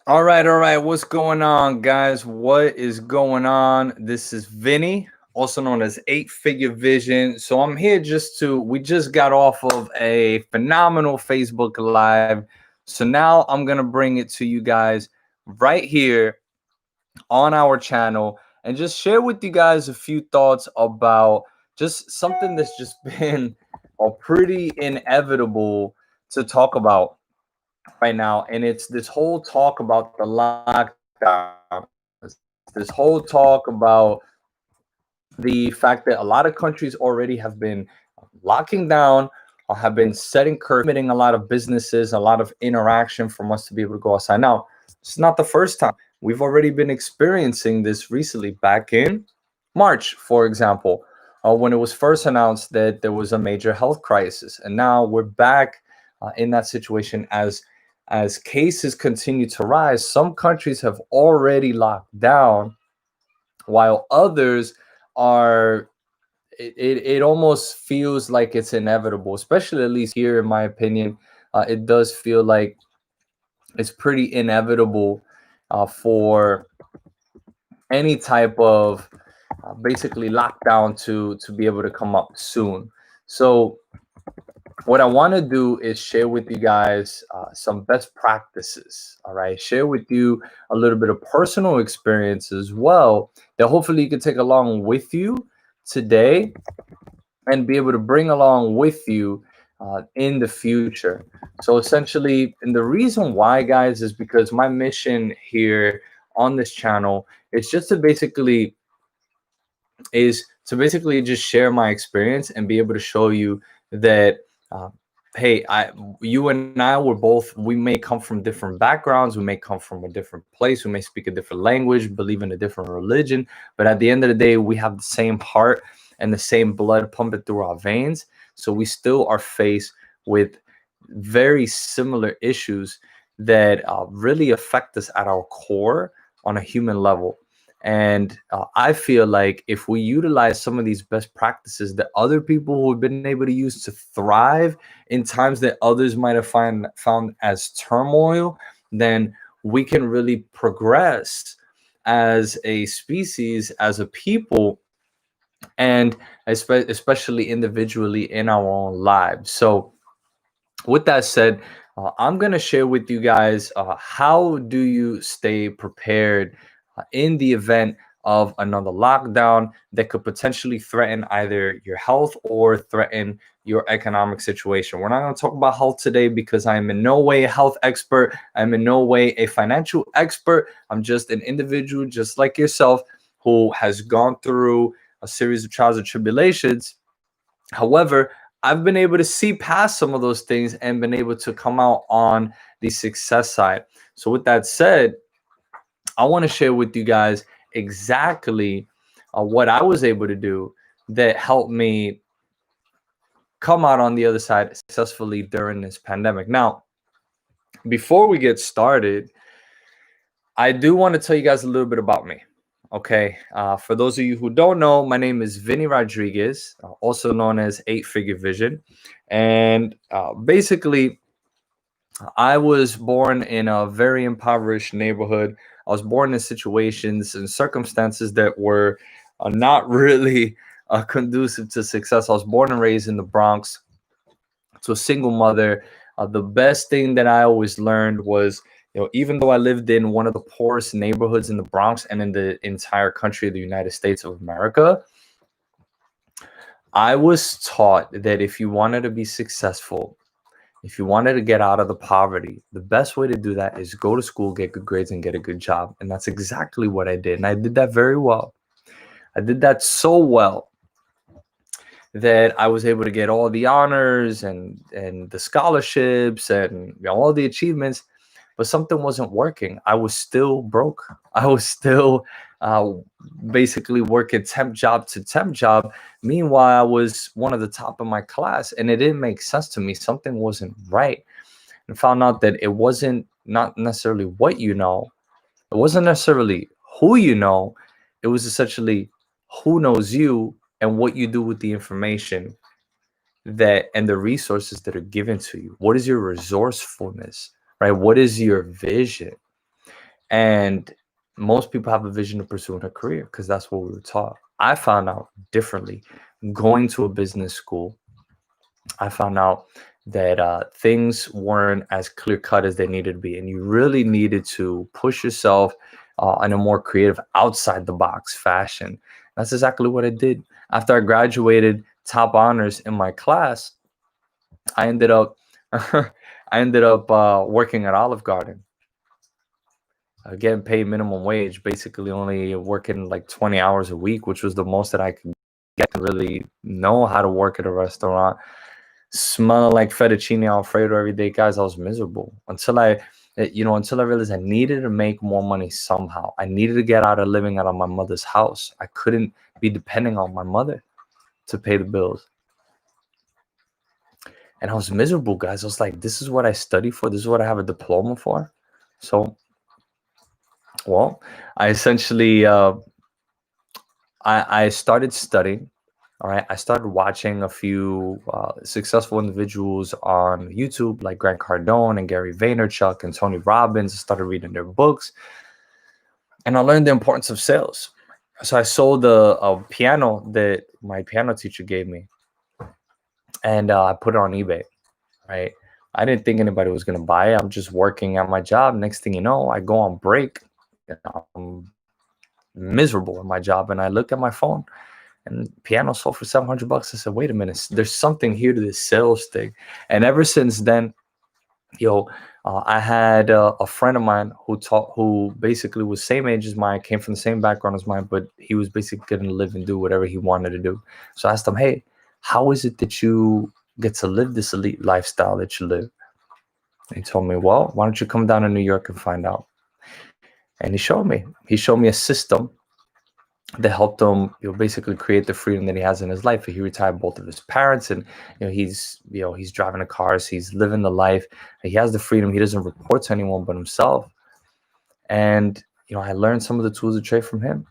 All right. What's going on, guys? What is going on? This is Vinnie, also known as Eight Figure Vision. So I'm here we just got off of a phenomenal Facebook Live. So now I'm going to bring it to you guys right here on our channel and just share with you guys a few thoughts about just something that's just been pretty inevitable to talk about right now, and it's this whole talk about the lockdown, this whole talk about the fact that a lot of countries already have been locking down or have been setting curfew, limiting a lot of businesses, a lot of interaction from us to be able to go outside. Now, it's not the first time. We've already been experiencing this recently back in March, for example, when it was first announced that there was a major health crisis. And now we're back in that situation as cases continue to rise. Some countries have already locked down, while others are. It almost feels like it's inevitable, especially at least here, in my opinion. It does feel like it's pretty inevitable for any type of basically lockdown to be able to come up soon. So what I want to do is share with you guys some best practices. All right, share with you a little bit of personal experience as well that hopefully you can take along with you today and be able to bring along with you in the future. So essentially, and the reason why, guys, is because my mission here on this channel is just to basically just share my experience and be able to show you that uh, hey, you and I, we may come from different backgrounds, we may come from a different place, we may speak a different language, believe in a different religion, but at the end of the day, we have the same heart and the same blood pumping through our veins. So we still are faced with very similar issues that really affect us at our core on a human level. And I feel like if we utilize some of these best practices that other people who have been able to use to thrive in times that others might have found as turmoil, then we can really progress as a species, as a people, and especially individually in our own lives. So with that said, I'm going to share with you guys how do you stay prepared in the event of another lockdown that could potentially threaten either your health or threaten your economic situation. We're not going to talk about health today because I am in no way a health expert. I'm in no way a financial expert. I'm just an individual just like yourself who has gone through a series of trials and tribulations. However, I've been able to see past some of those things and been able to come out on the success side. So, with that said, I want to share with you guys exactly what I was able to do that helped me come out on the other side successfully during this pandemic. Now, before we get started, I do want to tell you guys a little bit about me. Okay. For those of you who don't know, my name is Vinny Rodriguez, also known as Eight Figure Vision. And basically, I was born in a very impoverished neighborhood. I was born in situations and circumstances that were not really conducive to success. I was born and raised in the Bronx to a single mother. The best thing that I always learned was, even though I lived in one of the poorest neighborhoods in the Bronx and in the entire country of the United States of America, I was taught that if you wanted to be successful, if you wanted to get out of the poverty, the best way to do that is go to school, get good grades, and get a good job. And that's exactly what I did. And I did that very well. I did that so well that I was able to get all the honors and the scholarships and all the achievements, but something wasn't working. I was still broke. I was still uh, basically working temp job to temp job. Meanwhile, I was one of the top of my class, and it didn't make sense to me. Something wasn't right, and found out that it wasn't not necessarily what you know. It wasn't necessarily who you know. It was essentially who knows you and what you do with the information that and the resources that are given to you. What is your resourcefulness, right? What is your vision? And most people have a vision of pursuing a career because that's what we were taught. I found out differently. Going to a business school, I found out that things weren't as clear cut as they needed to be, and you really needed to push yourself in a more creative, outside the box fashion. That's exactly what I did. After I graduated top honors in my class, I ended up I ended up working at Olive Garden, getting paid minimum wage, basically only working like 20 hours a week, which was the most that I could get to really know how to work at a restaurant. Smelling like fettuccine alfredo every day, guys. I was miserable until I realized I needed to make more money somehow. I needed to get out of living out of my mother's house. I couldn't be depending on my mother to pay the bills. And I was miserable, guys. I was like, this is what I study for. This is what I have a diploma for. So, well, I essentially I started studying. All right, I started watching a few successful individuals on YouTube, like Grant Cardone and Gary Vaynerchuk and Tony Robbins. I started reading their books, and I learned the importance of sales. So I sold a piano that my piano teacher gave me, and I put it on eBay. Right, I didn't think anybody was gonna buy it. I'm just working at my job. Next thing you know, I go on break. I'm miserable in my job, and I look at my phone and piano sold for $700. I said, wait a minute, there's something here to this sales thing. And ever since then, I had a friend of mine who basically was same age as mine, came from the same background as mine, but he was basically going to live and do whatever he wanted to do. So I asked him, hey, how is it that you get to live this elite lifestyle that you live? And he told me, well, why don't you come down to New York and find out? And he showed me a system that helped him, basically create the freedom that he has in his life. He retired both of his parents, and he's driving the cars, he's living the life. He has the freedom. He doesn't report to anyone but himself. And I learned some of the tools of trade from him,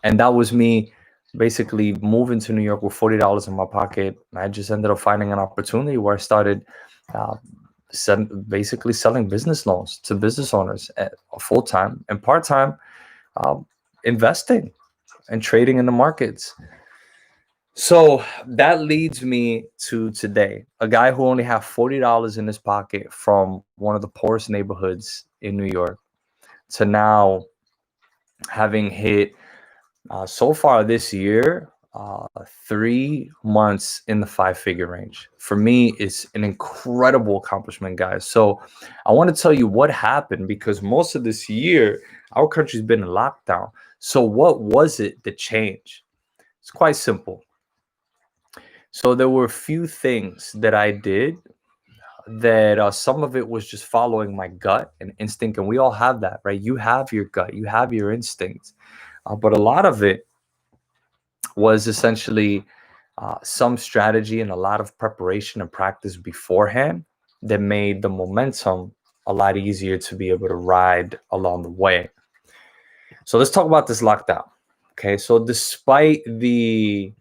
and that was me basically moving to New York with $40 in my pocket. I just ended up finding an opportunity where I started uh, basically selling business loans to business owners at full time and part time, investing and trading in the markets. So that leads me to today, a guy who only had $40 in his pocket from one of the poorest neighborhoods in New York, to now having hit so far this year 3 months in the five-figure range. For me, it's an incredible accomplishment, guys. So I want to tell you what happened, because most of this year our country's been in lockdown. So what was it that changed? It's quite simple. So there were a few things that I did that some of it was just following my gut and instinct, and we all have that, right? You have your gut, you have your instincts, but a lot of it was essentially some strategy and a lot of preparation and practice beforehand that made the momentum a lot easier to be able to ride along the way. So let's talk about this lockdown. Okay, so despite the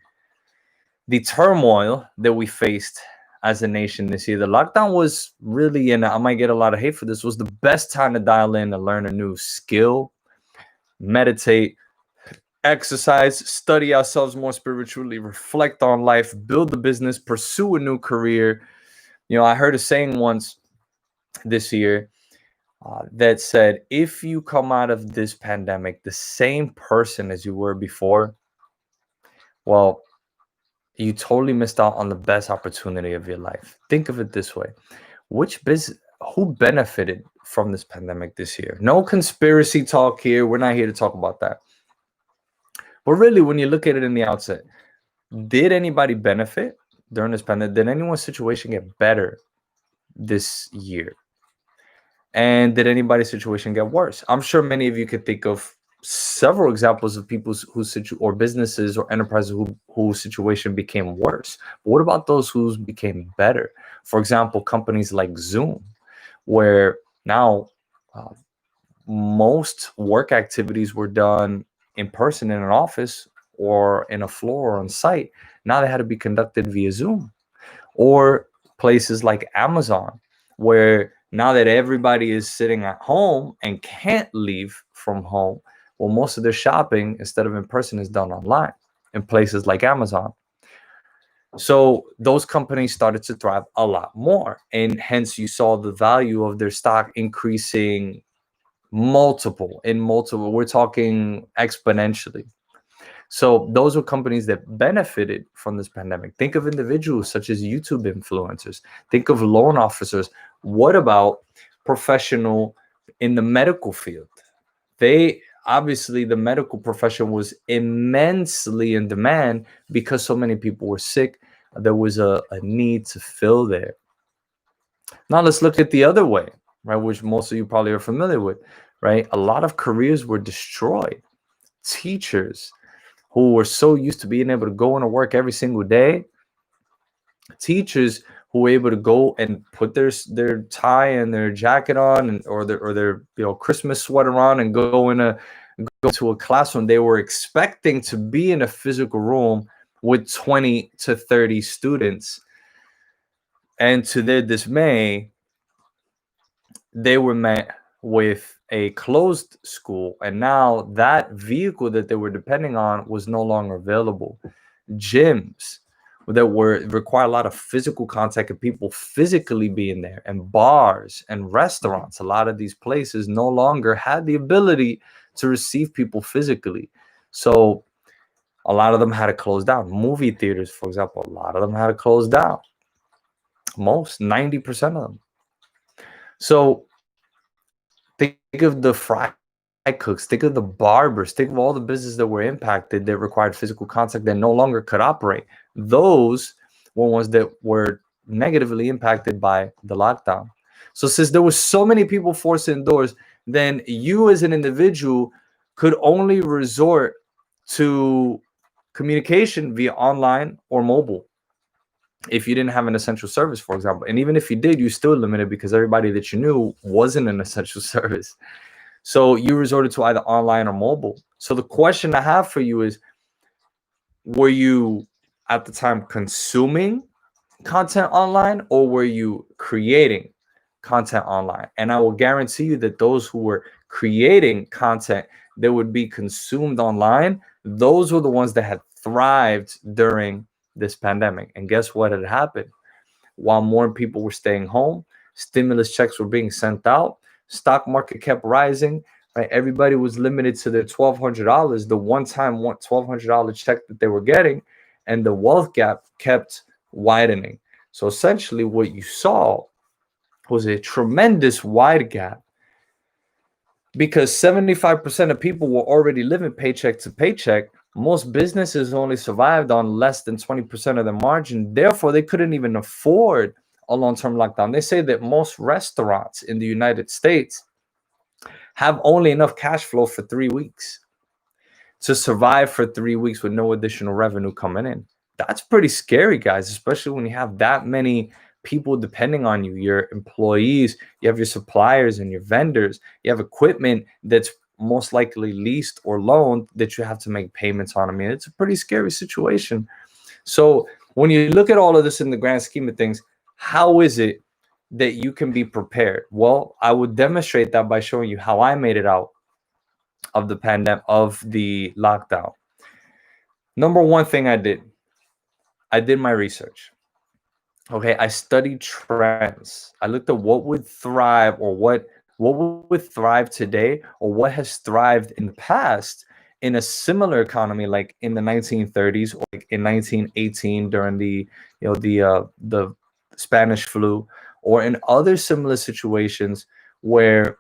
turmoil that we faced as a nation this year, the lockdown was really, and I might get a lot of hate for this, was the best time to dial in and learn a new skill, meditate, exercise, study ourselves more spiritually, reflect on life, build the business, pursue a new career. I heard a saying once this year that said, if you come out of this pandemic the same person as you were before, well, you totally missed out on the best opportunity of your life. Think of it this way. Who benefited from this pandemic this year? No conspiracy talk here. We're not here to talk about that. But really, when you look at it in the outset, did anybody benefit during this pandemic? Did anyone's situation get better this year? And did anybody's situation get worse? I'm sure many of you could think of several examples of people or businesses or enterprises whose situation became worse. But what about those whose became better? For example, companies like Zoom, where now most work activities were done in person in an office or in a floor or on site. Now they had to be conducted via Zoom. Or places like Amazon, where Now that everybody is sitting at home and can't leave from home, well, most of their shopping, instead of in person, is done online in places like Amazon. So those companies started to thrive a lot more. And hence you saw the value of their stock increasing multiple. We're talking exponentially. So those were companies that benefited from this pandemic. Think of individuals such as YouTube influencers. Think of loan officers. What about professional in the medical field? They obviously, the medical profession was immensely in demand because so many people were sick. There was a need to fill there. Now let's look at the other way, right? Which most of you probably are familiar with, right? A lot of careers were destroyed. Teachers who were so used to being able to go into work every single day, teachers who were able to go and put their tie and their jacket on, and or their Christmas sweater on, and go to a classroom. They were expecting to be in a physical room with 20 to 30 students, and to their dismay, they were met with a closed school. And now that vehicle that they were depending on was no longer available. Gyms that were require a lot of physical contact and people physically being there, and bars and restaurants, a lot of these places no longer had the ability to receive people physically. So a lot of them had to close down. Movie theaters, for example, a lot of them had to close down. Most 90% of them. So think of the fry cooks, think of the barbers, think of all the businesses that were impacted that required physical contact that no longer could operate. Those were ones that were negatively impacted by the lockdown. So since there were so many people forced indoors, then you as an individual could only resort to communication via online or mobile if you didn't have an essential service, for example. And even if you did, you still limited because everybody that you knew wasn't an essential service. So you resorted to either online or mobile. So the question I have for you is, were you at the time consuming content online, or were you creating content online? And I will guarantee you that those who were creating content that would be consumed online, those were the ones that had thrived during this pandemic. And guess what had happened? While more people were staying home, stimulus checks were being sent out, stock market kept rising, right? Everybody was limited to their $1,200, the one-time $1,200 check that they were getting, and the wealth gap kept widening. So essentially what you saw was a tremendous wide gap, because 75% of people were already living paycheck to paycheck. Most businesses only survived on less than 20% of their margin. Therefore, they couldn't even afford a long-term lockdown. They say that most restaurants in the United States have only enough cash flow for 3 weeks to survive for 3 weeks with no additional revenue coming in. That's pretty scary, guys, especially when you have that many people depending on you, your employees, you have your suppliers and your vendors, you have equipment that's most likely leased or loaned that you have to make payments on. I mean, it's a pretty scary situation. So when you look at all of this in the grand scheme of things, how is it that you can be prepared? Well, I would demonstrate that by showing you how I made it out of the pandemic, of the lockdown. Number one thing I did my research. Okay, I studied trends. I looked at what would thrive, or what would thrive today, or what has thrived in the past in a similar economy, like in the 1930s, or like in 1918 during the Spanish flu, or in other similar situations where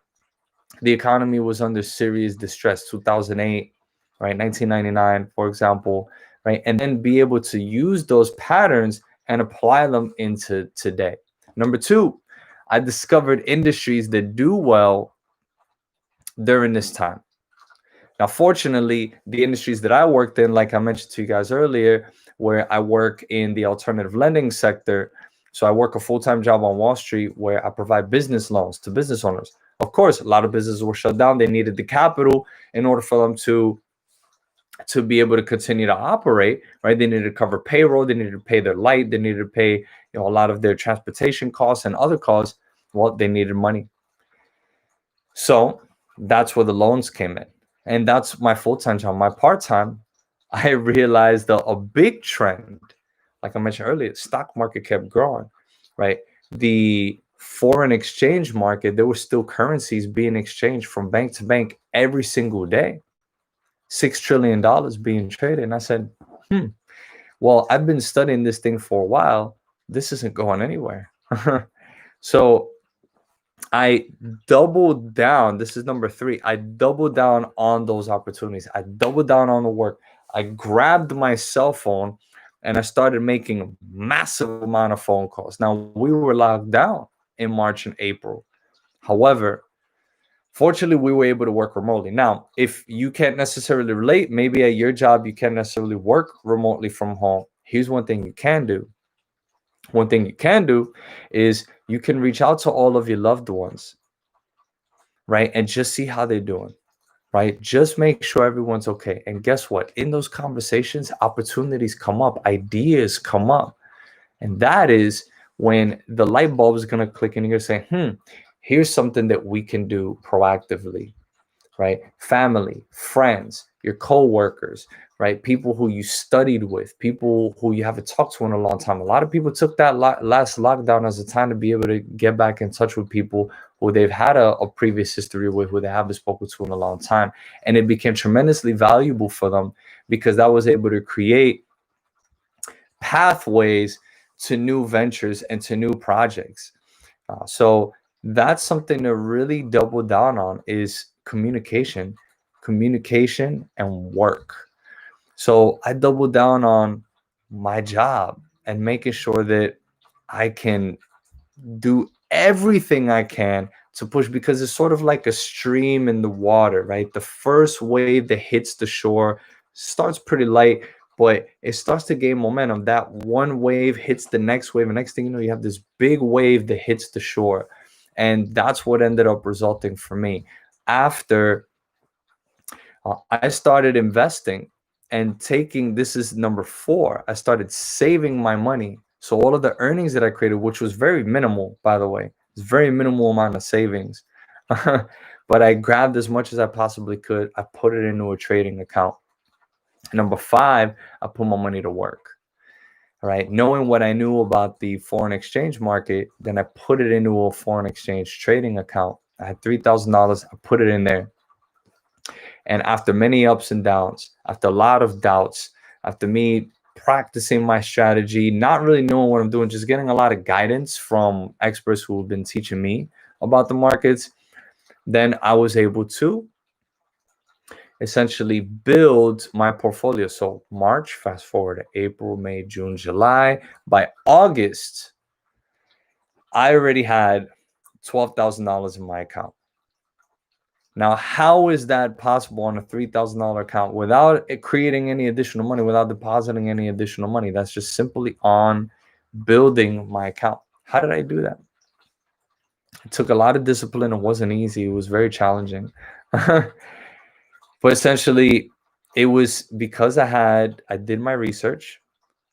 the economy was under serious distress, 2008, right, 1999, for example, right, and then be able to use those patterns and apply them into today. Number two, I discovered industries that do well during this time. Now, fortunately, the industries that I worked in, like I mentioned to you guys earlier, where I work in the alternative lending sector. So I work a full-time job on Wall Street where I provide business loans to business owners. Of course, a lot of businesses were shut down. They needed the capital in order for them to be able to continue to operate, right? They needed to cover payroll, they needed to pay their light, they needed to pay, a lot of their transportation costs and other costs. Well, they needed money. So that's where the loans came in. And that's my full-time job. My part-time, I realized a big trend, like I mentioned earlier, stock market kept growing, right? The foreign exchange market, there were still currencies being exchanged from bank to bank every single day. $6 trillion being traded. And I said, hmm, well, I've been studying this thing for a while. This isn't going anywhere. So I doubled down. This is number three. I doubled down on those opportunities. I doubled down on the work. I grabbed my cell phone and I started making a massive amount of phone calls. Now, we were locked down in March and April. However, fortunately, we were able to work remotely. Now, if you can't necessarily relate, maybe at your job, you can't necessarily work remotely from home. Here's one thing you can do. One thing you can do is you can reach out to all of your loved ones, right? And just see how they're doing, right? Just make sure everyone's okay. And guess what? In those conversations, opportunities come up, ideas come up. And that is when the light bulb is going to click and you're saying, here's something that we can do proactively, right? Family, friends, your co-workers, right? People who you studied with, people who you haven't talked to in a long time. A lot of people took that last lockdown as a time to be able to get back in touch with people who they've had a previous history with, who they haven't spoken to in a long time. And it became tremendously valuable for them because that was able to create pathways to new ventures and to new projects. So that's something to really double down on is communication and work. So I doubled down on my job and making sure that I can do everything I can to push because it's sort of like a stream in the water, right? The first wave that hits the shore starts pretty light, but it starts to gain momentum. That one wave hits the next wave, and next thing you know, you have this big wave that hits the shore. And that's what ended up resulting for me. After I started investing and taking, this is number four, I started saving my money. So all of the earnings that I created, which was very minimal, by the way, it's very minimal amount of savings. But I grabbed as much as I possibly could. I put it into a trading account. Number five, I put my money to work. All right. Knowing what I knew about the foreign exchange market, then I put it into a foreign exchange trading account. I had $3,000. I put it in there. And after many ups and downs, after a lot of doubts, after me practicing my strategy, not really knowing what I'm doing, just getting a lot of guidance from experts who have been teaching me about the markets, then I was able to essentially build my portfolio. So March, fast forward to April, May, June, July. By August, I already had $12,000 in my account. Now, how is that possible on a $3,000 account without it creating any additional money, without depositing any additional money? That's just simply on building my account. How did I do that? It took a lot of discipline. It wasn't easy. It was very challenging. But essentially, it was because I did my research.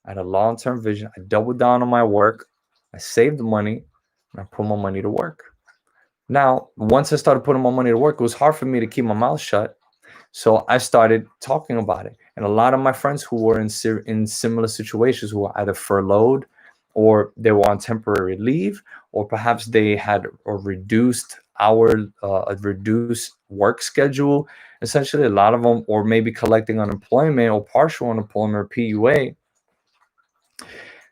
I had a long-term vision. I doubled down on my work. I saved money and I put my money to work. Now, once I started putting my money to work, it was hard for me to keep my mouth shut. So I started talking about it. And a lot of my friends who were in similar situations, who were either furloughed or they were on temporary leave, or perhaps they had a reduced work schedule. Essentially, a lot of them, or maybe collecting unemployment or partial unemployment or PUA,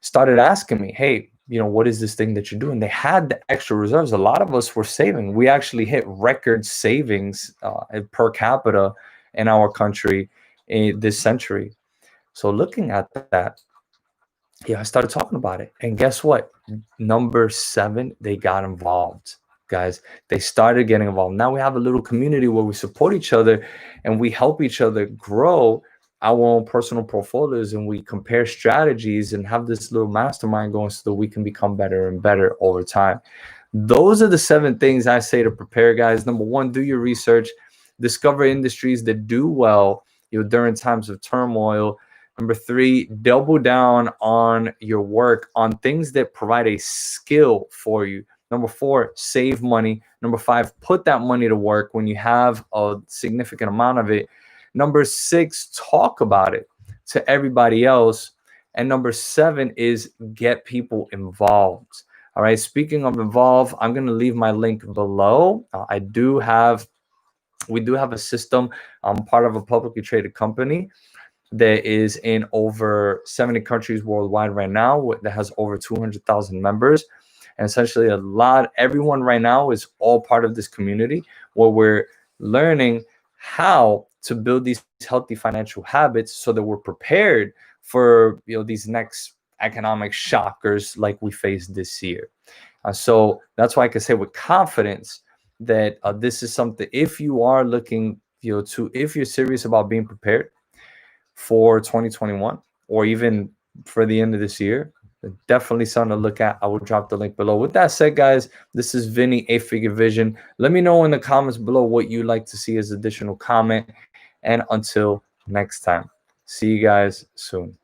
started asking me, hey, what is this thing that you're doing? They had the extra reserves. A lot of us were saving. We actually hit record savings per capita in our country in this century. So looking at that, I started talking about it. And guess what? Number seven, they got involved. Guys, they started getting involved. Now we have a little community where we support each other and we help each other grow our own personal portfolios, and we compare strategies and have this little mastermind going so that we can become better and better over time. Those are the seven things I say to prepare, guys. Number one, do your research, discover industries that do well during times of turmoil. Number three, double down on your work on things that provide a skill for you. Number four, save money. Number five, put that money to work when you have a significant amount of it. Number six, talk about it to everybody else. And number seven is get people involved. All right. Speaking of involve, I'm going to leave my link below. We do have a system. I'm part of a publicly traded company that is in over 70 countries worldwide right now, that has over 200,000 members. And essentially, everyone right now is all part of this community where we're learning how to build these healthy financial habits so that we're prepared for these next economic shockers like we faced this year. So that's why I can say with confidence that this is something, if you are looking, if you're serious about being prepared for 2021 or even for the end of this year, definitely something to look at. I will drop the link below. With that said, guys, this is Vinny, 8-Figure Vision. Let me know in the comments below what you'd like to see as additional comment. And until next time, see you guys soon.